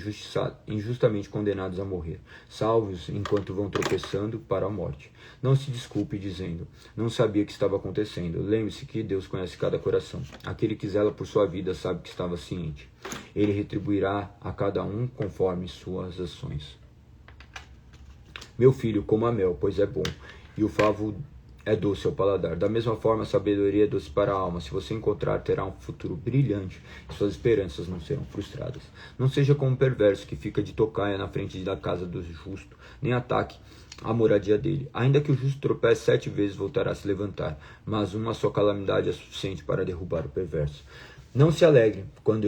[SPEAKER 1] injustamente condenados a morrer. Salve-os enquanto vão tropeçando para a morte. Não se desculpe dizendo: não sabia o que estava acontecendo. Lembre-se que Deus conhece cada coração. Aquele que zela por sua vida sabe que estava ciente. Ele retribuirá a cada um conforme suas ações. Meu filho, coma mel, pois é bom, e o favo é doce ao paladar. Da mesma forma, a sabedoria é doce para a alma. Se você encontrar, terá um futuro brilhante, e suas esperanças não serão frustradas. Não seja como um perverso que fica de tocaia na frente da casa do justo, nem ataque a moradia dele. Ainda que o justo tropece 7 vezes, voltará a se levantar, mas uma só calamidade é suficiente para derrubar o perverso. Não se alegre quando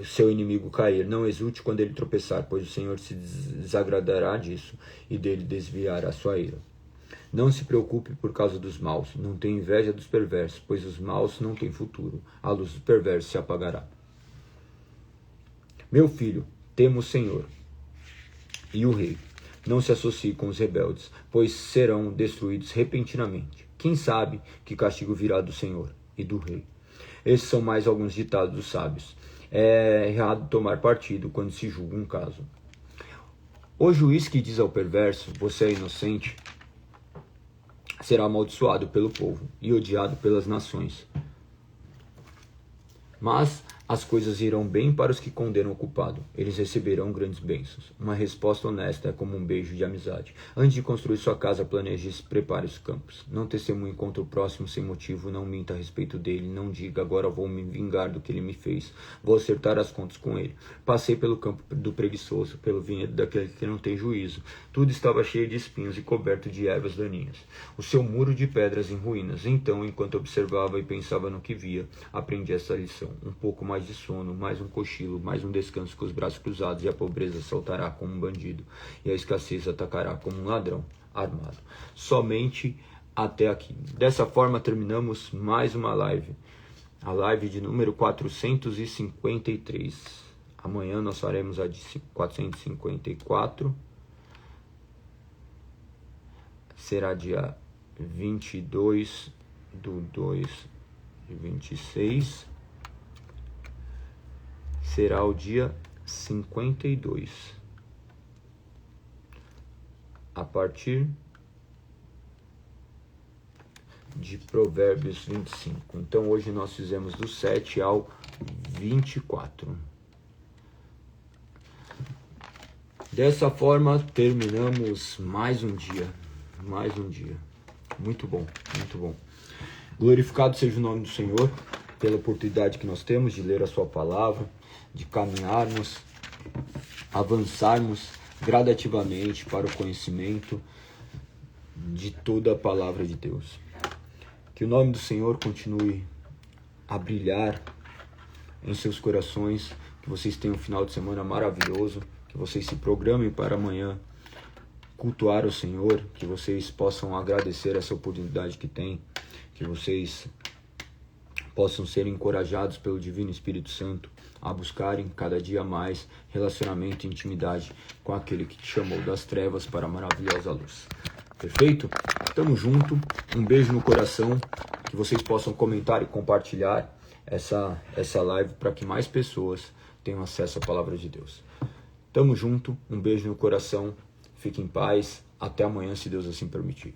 [SPEAKER 1] seu inimigo cair, não exulte quando ele tropeçar, pois o Senhor se desagradará disso e dele desviará sua ira. Não se preocupe por causa dos maus, não tenha inveja dos perversos, pois os maus não têm futuro, a luz dos perversos se apagará. Meu filho, tema o Senhor e o rei. Não se associe com os rebeldes, pois serão destruídos repentinamente. Quem sabe que castigo virá do Senhor e do rei? Esses são mais alguns ditados dos sábios. É errado tomar partido quando se julga um caso. O juiz que diz ao perverso: você é inocente, será amaldiçoado pelo povo e odiado pelas nações. Mas as coisas irão bem para os que condenam o culpado. Eles receberão grandes bênçãos. Uma resposta honesta é como um beijo de amizade. Antes de construir sua casa, planeje e prepare os campos. Não testemunhe contra o próximo sem motivo. Não minta a respeito dele. Não diga: agora vou me vingar do que ele me fez. Vou acertar as contas com ele. Passei pelo campo do preguiçoso, pelo vinhedo daquele que não tem juízo. Tudo estava cheio de espinhos e coberto de ervas daninhas. O seu muro de pedras em ruínas. Então, enquanto observava e pensava no que via, aprendi essa lição. Um pouco mais de sono, mais um cochilo, mais um descanso com os braços cruzados, e a pobreza saltará como um bandido, e a escassez atacará como um ladrão armado. Somente até aqui. Dessa forma terminamos mais uma live. A live de número 453. Amanhã nós faremos a de 454. Será dia 22/2/26. Será o dia 52. A partir de Provérbios 25. Então hoje nós fizemos do 7 ao 24. Dessa forma terminamos mais um dia. Mais um dia. Muito bom, muito bom. Glorificado seja o nome do Senhor pela oportunidade que nós temos de ler a sua palavra, de caminharmos, avançarmos gradativamente para o conhecimento de toda a palavra de Deus. Que o nome do Senhor continue a brilhar em seus corações, que vocês tenham um final de semana maravilhoso, que vocês se programem para amanhã cultuar o Senhor, que vocês possam agradecer essa oportunidade que têm, que vocês possam ser encorajados pelo Divino Espírito Santo a buscarem cada dia mais relacionamento e intimidade com aquele que te chamou das trevas para a maravilhosa luz. Perfeito? Tamo junto, um beijo no coração, que vocês possam comentar e compartilhar essa live para que mais pessoas tenham acesso à palavra de Deus. Tamo junto, um beijo no coração, fique em paz, até amanhã se Deus assim permitir.